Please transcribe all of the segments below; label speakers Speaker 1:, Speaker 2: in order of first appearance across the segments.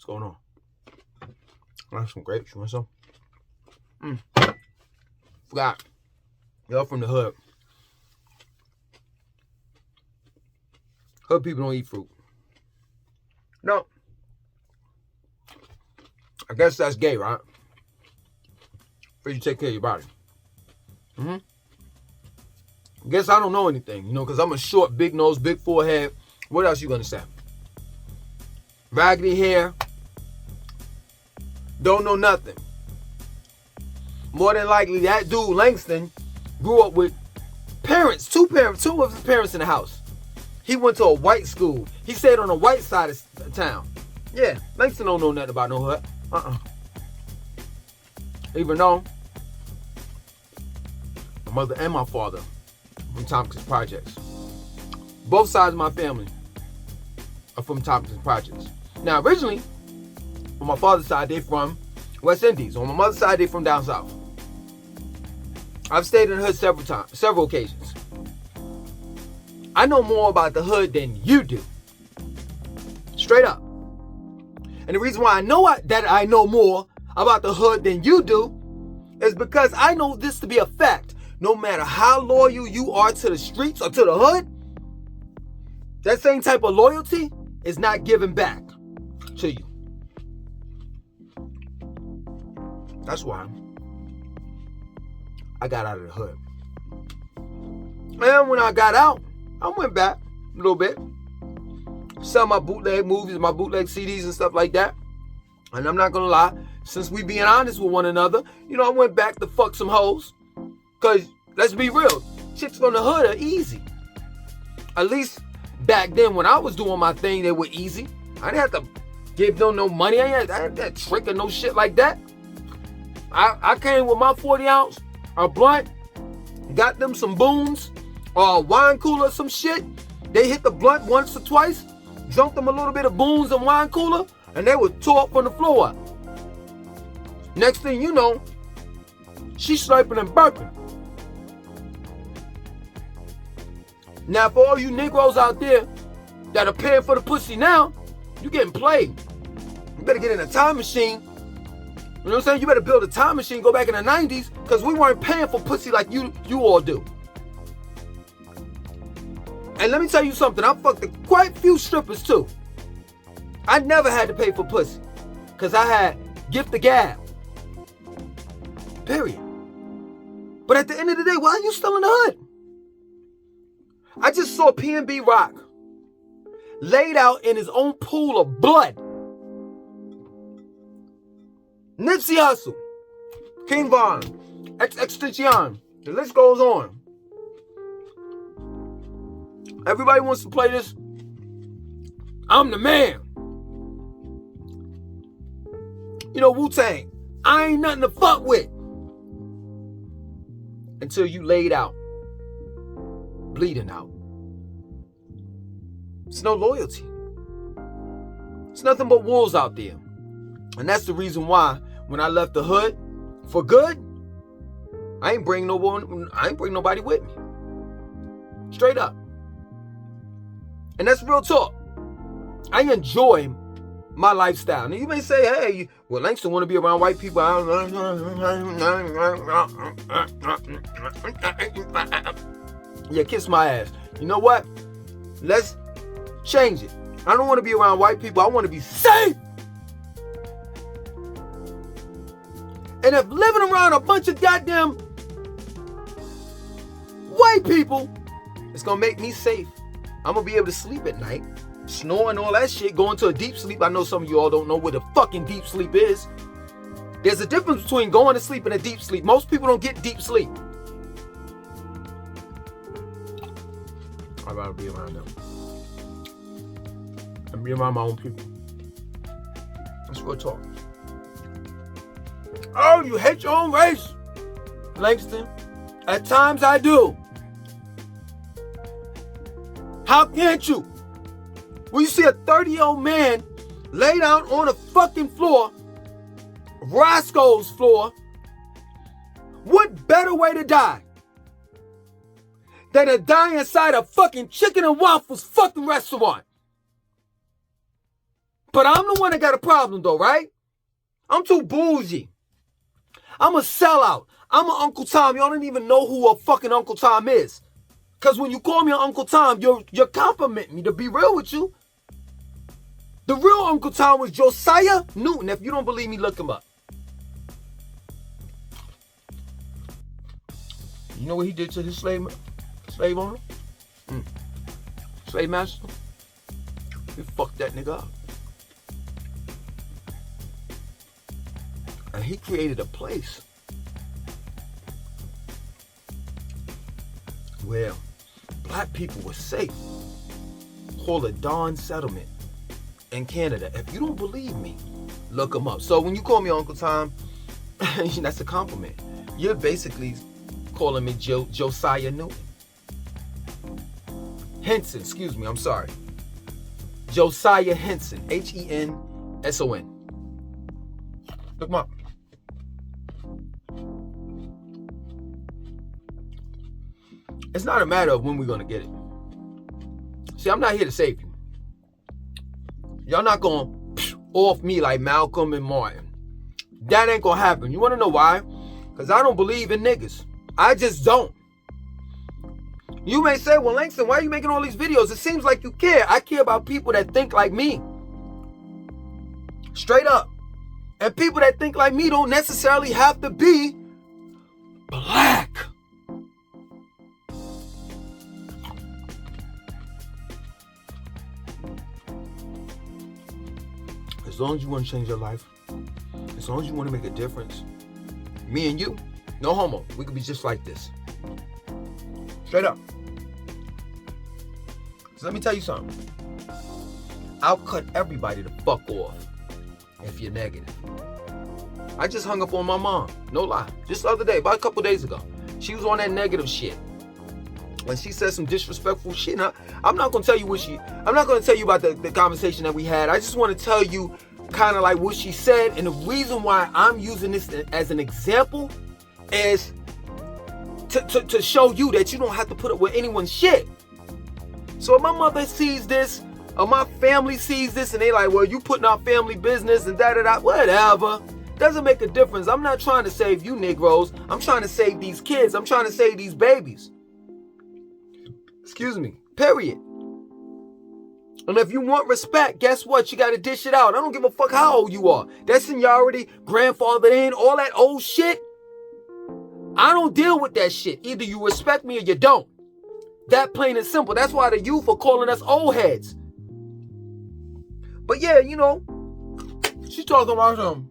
Speaker 1: going on? I have some grapes. You want some? Forgot. Y'all from the hood. Hood people don't eat fruit. No. I guess that's gay, right? For you to take care of your body. I guess I don't know anything, because I'm a short, big nose, big forehead. What else you gonna say? Raggedy hair. Don't know nothing. More than likely, that dude, Langston, grew up with parents, two of his parents in the house. He went to a white school. He stayed on the white side of town. Yeah, Langston don't know nothing about no hood. Even though my mother and my father from Tompkins Projects. Both sides of my family are from Tompkins Projects. Now, originally, on my father's side, they from West Indies. On my mother's side, they from down south. I've stayed in the hood several occasions. I know more about the hood than you do. Straight up. And the reason why I know that I know more about the hood than you do is because I know this to be a fact. No matter how loyal you are to the streets or to the hood, that same type of loyalty is not given back to you. That's why I got out of the hood. And when I got out, I went back a little bit. Sell my bootleg movies, my bootleg CDs and stuff like that. And I'm not gonna lie, since we being honest with one another, I went back to fuck some hoes. Cause let's be real, chicks from the hood are easy. At least back then when I was doing my thing, they were easy. I didn't have to give them no money. I didn't have to trick or no shit like that. I came with my 40 ounce, a blunt, got them some boons, or a wine cooler, some shit. They hit the blunt once or twice, dumped them a little bit of boons and wine cooler, and they were tore up from the floor up. Next thing you know, she's slurping and burping. Now, for all you Negroes out there that are paying for the pussy now, you getting played. You better get in a time machine. You know what I'm saying? You better build a time machine, go back in the 90s, because we weren't paying for pussy like you all do. And let me tell you something, I fucked quite a few strippers too. I never had to pay for pussy, because I had gift the gab. Period. But at the end of the day, why are you still in the hood? I just saw P&B Rock laid out in his own pool of blood. Nipsey Hussle, King Von, Extension, the list goes on. Everybody wants to play this I'm the man. Wu-Tang, I ain't nothing to fuck with. Until you laid out, bleeding out. It's no loyalty. It's nothing but wolves out there. And that's the reason why when I left the hood for good, I ain't bring nobody with me. Straight up. And that's real talk. I enjoy my lifestyle. Now you may say, hey, Langston want to be around white people. Yeah, kiss my ass. You know what? Let's change it. I don't want to be around white people. I want to be safe. And if living around a bunch of goddamn white people, it's going to make me safe. I'm going to be able to sleep at night. Snoring, all that shit, going to a deep sleep. I know some of you all don't know what the fucking deep sleep is. There's a difference between going to sleep and a deep sleep. Most people don't get deep sleep. I'd rather be around them. And be around my own people. That's real talk. Oh, you hate your own race, Langston. At times I do. How can't you? When you see a 30-year-old man laid out on a fucking floor, Roscoe's floor, what better way to die than to die inside a fucking chicken and waffles fucking restaurant? But I'm the one that got a problem though, right? I'm too bougie. I'm a sellout. I'm an Uncle Tom. Y'all don't even know who a fucking Uncle Tom is. Because when you call me an Uncle Tom, you're complimenting me, to be real with you. The real Uncle Tom was Josiah Newton. If you don't believe me, look him up. You know what he did to his slave owner? Slave master? He fucked that nigga up. And he created a place where black people were safe, called a Dawn Settlement in Canada. If you don't believe me, look him up. So when you call me Uncle Tom, that's a compliment. You're basically calling me Josiah Newton. Henson, excuse me, I'm sorry. Josiah Henson, Henson. Look him up. It's not a matter of when we're going to get it. See, I'm not here to save you. Y'all not going to off me like Malcolm and Martin. That ain't going to happen. You want to know why? Because I don't believe in niggas. I just don't. You may say, well, Langston, why are you making all these videos? It seems like you care. I care about people that think like me. Straight up. And people that think like me don't necessarily have to be black. As long as you want to change your life, as long as you want to make a difference, me and you, no homo, we could be just like this. Straight up. So let me tell you something. I'll cut everybody the fuck off if you're negative. I just hung up on my mom. No lie. Just the other day, about a couple days ago. She was on that negative shit. When she said some disrespectful shit, I'm not going to tell you I'm not going to tell you about the conversation that we had. I just want to tell you kind of like what she said. And the reason why I'm using this as an example is to show you that you don't have to put up with anyone's shit. So if my mother sees this, or my family sees this, and they like, well, you putting out family business and da-da-da, whatever. Doesn't make a difference. I'm not trying to save you Negroes. I'm trying to save these kids. I'm trying to save these babies. Excuse me. Period. And if you want respect, guess what? You got to dish it out. I don't give a fuck how old you are. That seniority, grandfathered in, all that old shit. I don't deal with that shit. Either you respect me or you don't. That plain and simple. That's why the youth are calling us old heads. But yeah, you know, she's talking about something.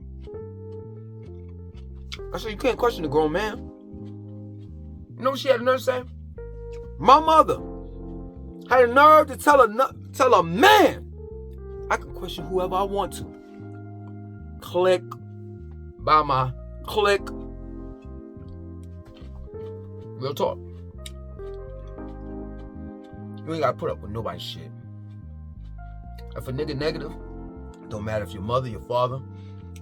Speaker 1: I said, you can't question a grown man. You know what she had the nerve to say? My mother had a nerve to tell a man I can question whoever I want to. Click by my click. Real talk. You ain't gotta put up with nobody's shit. If a nigga negative, don't matter if your mother, your father.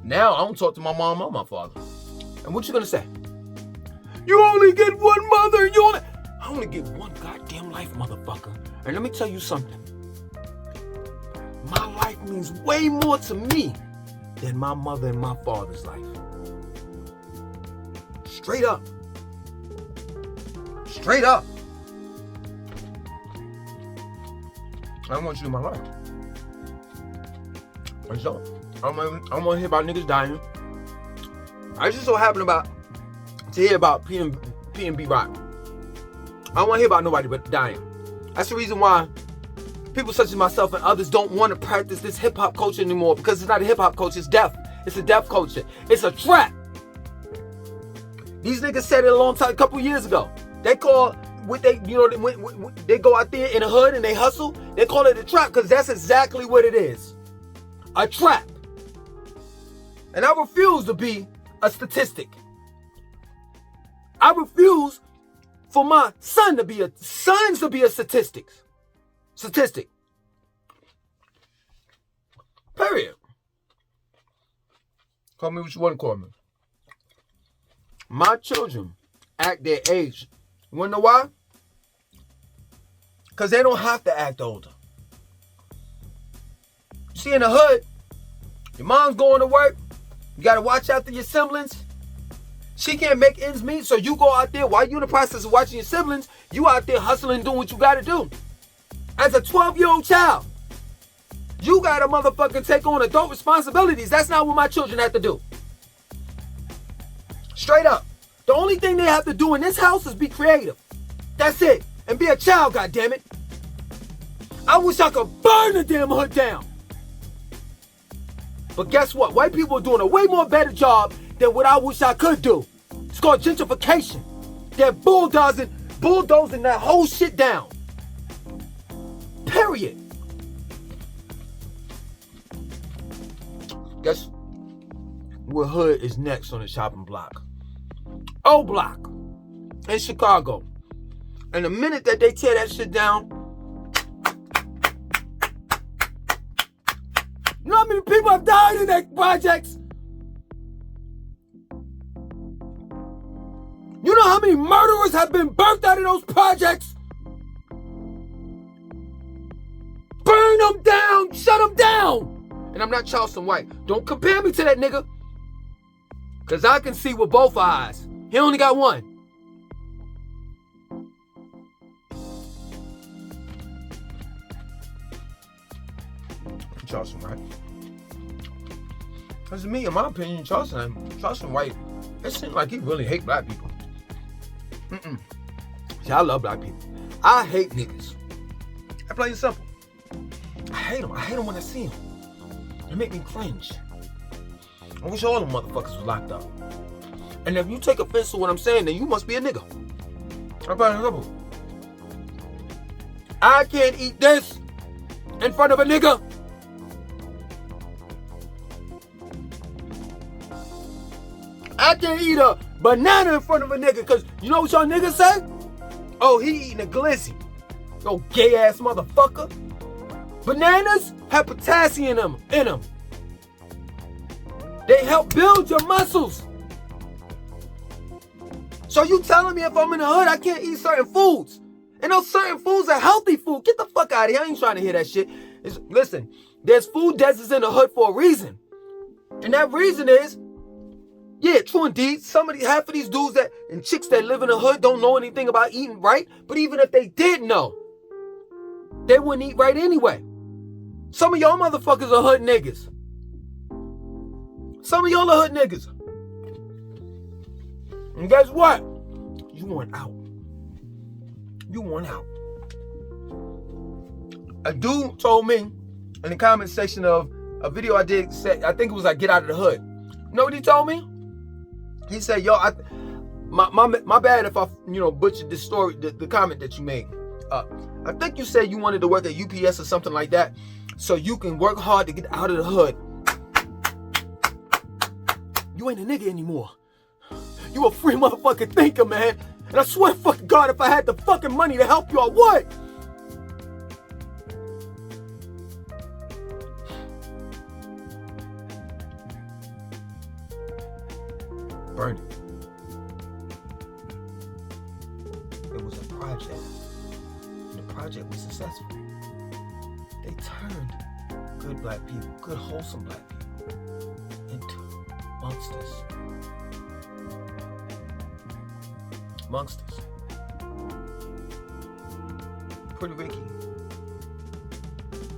Speaker 1: Now I don't talk to my mom or my father. And what you gonna say? You only get one mother. I only get one goddamn life, motherfucker. And let me tell you something. My life means way more to me than my mother and my father's life. Straight up. Straight up. I don't want you in my life. I just don't. I don't want to hear about niggas dying. I just so happen to hear about P&B Rock. I don't want to hear about nobody but dying. That's the reason why people such as myself and others don't want to practice this hip-hop culture anymore, because it's not a hip-hop culture, it's death. It's a death culture. It's a trap. These niggas said it a couple years ago. They call what they, when they go out there in the hood and they hustle, they call it a trap, because that's exactly what it is. A trap. And I refuse to be a statistic. I refuse for my sons to be a statistic. Period. Call me what you want to call me. My children act their age. You want to know why? Because they don't have to act older. See, in the hood, Your mom's going to work. You got to watch after your siblings. She can't make ends meet, so you go out there while you're in the process of watching your siblings. You out there hustling, doing what you got to do. As a 12-year-old child, you got to motherfucking take on adult responsibilities. That's not what my children have to do. Straight up. The only thing they have to do in this house is be creative. That's it. And be a child, goddammit. I wish I could burn the damn hood down. But guess what? White people are doing a way more better job than what I wish I could do. It's called gentrification. They're bulldozing that whole shit down. Period. Guess what hood is next on the shopping block? O Block in Chicago. And the minute that they tear that shit down, you know how many people have died in that projects? You know how many murderers have been birthed out of those projects? Burn them down, shut them down. And I'm not Charleston White. Don't compare me to that nigga. Because I can see with both eyes. He only got one. Charleston White. Because to me, in my opinion, Charleston White, it seems like he really hate black people. See, I love black people. I hate niggas. I plain simple. I hate them. I hate them when I see them. They make me cringe. I wish all them motherfuckers was locked up. And if you take offense to what I'm saying, then you must be a nigga. I'm plain simple. I can't eat this in front of a nigga. I can't eat a banana in front of a nigga, because you know what y'all niggas say? Oh, he eating a glizzy. Yo, gay ass motherfucker. Bananas have potassium in them. They help build your muscles. So you telling me if I'm in the hood, I can't eat certain foods? And those certain foods are healthy food. Get the fuck out of here. I ain't trying to hear that shit. Listen, there's food deserts in the hood for a reason. And that reason is, yeah, true indeed, half of these dudes and chicks that live in the hood don't know anything about eating right. But even if they did know, they wouldn't eat right anyway. Some of y'all motherfuckers are hood niggas. Some of y'all are hood niggas. And guess what? You want out. You want out. A dude told me in the comment section of a video I did, I think it was like Get Out of the Hood. You know what he told me? He said, yo, my bad if I butchered this story, the comment that you made. I think you said you wanted to work at UPS or something like that, so you can work hard to get out of the hood. You ain't a nigga anymore. You a free motherfucking thinker, man. And I swear to fucking God, if I had the fucking money to help you, I would. Burn it. It was a project. And the project was successful. They turned good black people, good wholesome black people, into monsters. Monsters. Puerto Rico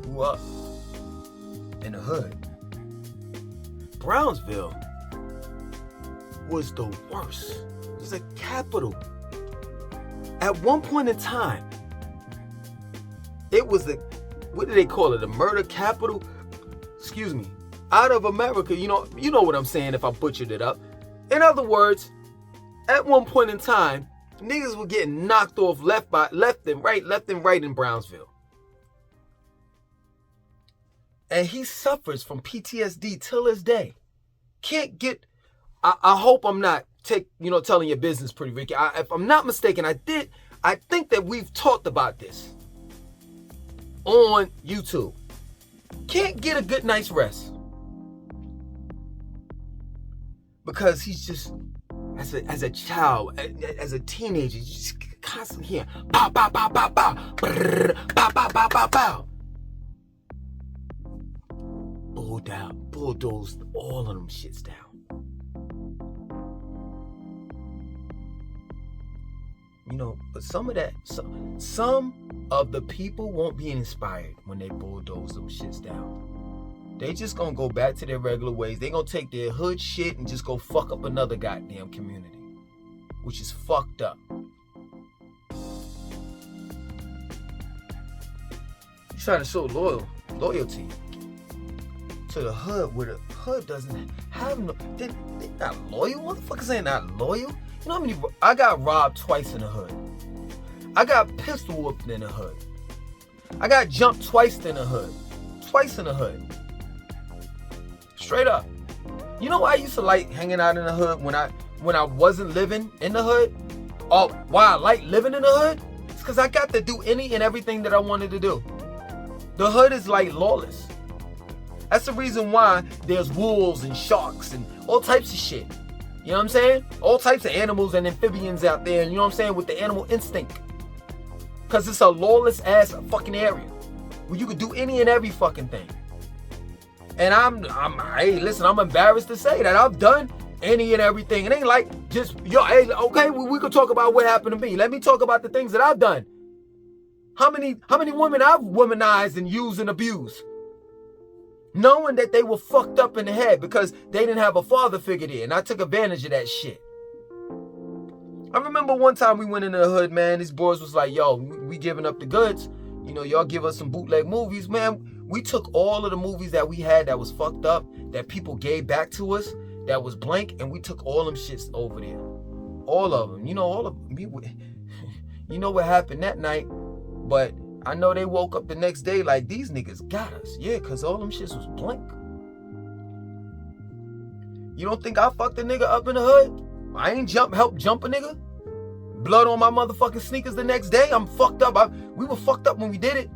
Speaker 1: grew up in the hood. Brownsville was the worst. It was a capital. At one point in time, it was what do they call it? The murder capital? Excuse me. Out of America, you know what I'm saying if I butchered it up. In other words, at one point in time, niggas were getting knocked off left and right in Brownsville. And he suffers from PTSD till this day. Can't get. I hope I'm not telling your business, Pretty Ricky. If I'm not mistaken, I think that we've talked about this on YouTube. Can't get a good night's rest because he's just, as a child, as a teenager, he's just constantly hearing pow pow pow pow pow, brrr, pow pow pow pow pow. bulldozed all of them shits down. You know, but some of the people won't be inspired when they bulldoze them shits down. They just gonna go back to their regular ways. They gonna take their hood shit and just go fuck up another goddamn community, which is fucked up. You trying to show loyalty to the hood, where the hood doesn't have no. They not loyal. Motherfuckers ain't not loyal. You know how many? I got robbed twice in the hood. I got pistol whooped in the hood. I got jumped twice in the hood. Twice in the hood. Straight up. You know why I used to like hanging out in the hood when I wasn't living in the hood? Oh, why I like living in the hood? It's because I got to do any and everything that I wanted to do. The hood is like lawless. That's the reason why there's wolves and sharks and all types of shit. You know what I'm saying? All types of animals and amphibians out there, and you know what I'm saying, with the animal instinct. Because it's a lawless ass fucking area where you could do any and every fucking thing. And hey, listen, I'm embarrassed to say that I've done any and everything. It ain't like just, hey, okay, we could talk about what happened to me. Let me talk about the things that I've done. How many women I've womanized and used and abused, knowing that they were fucked up in the head because they didn't have a father figure there, and I took advantage of that shit. I remember one time we went into the hood, man. These boys was like, yo, we giving up the goods. You know, y'all give us some bootleg movies, man. We took all of the movies that we had that was fucked up, that people gave back to us, that was blank, and we took all them shits over there. All of them. You know, all of them. You know what happened that night, but I know they woke up the next day like, these niggas got us. Yeah, because all them shits was blank. You don't think I fucked a nigga up in the hood? I ain't help jump a nigga? Blood on my motherfucking sneakers the next day? I'm fucked up. We were fucked up when we did it.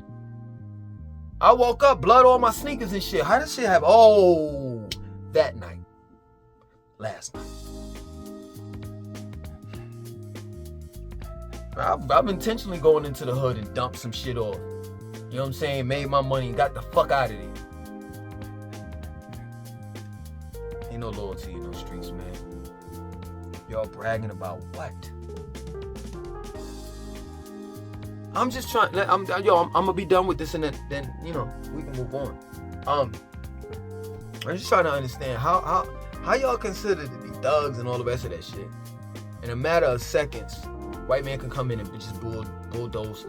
Speaker 1: I woke up, blood on my sneakers and shit. How did shit happen? Oh, that night. Last night. I've intentionally going into the hood and dumped some shit off. You know what I'm saying? Made my money and got the fuck out of there. Ain't no loyalty in those streets, man. Y'all bragging about what? I'm just trying. I'm gonna be done with this, and then you know we can move on. I'm just trying to understand how y'all consider to be thugs and all the rest of that shit. In a matter of seconds, white man can come in and just bulldoze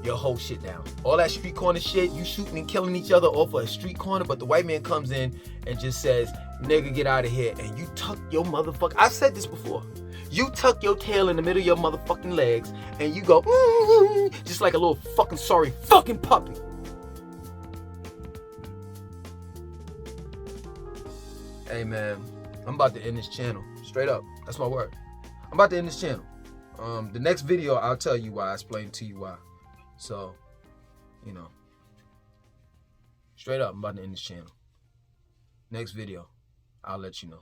Speaker 1: your whole shit down. All that street corner shit, you shooting and killing each other off of a street corner, but the white man comes in and just says, nigga, get out of here. And you tuck your motherfucker. I've said this before. You tuck your tail in the middle of your motherfucking legs and you go, just like a little fucking sorry fucking puppy. Hey man, I'm about to end this channel. Straight up. That's my word. I'm about to end this channel. The next video, I'll tell you why. I explain to you why. So, you know, straight up, I'm about to end this channel. Next video, I'll let you know.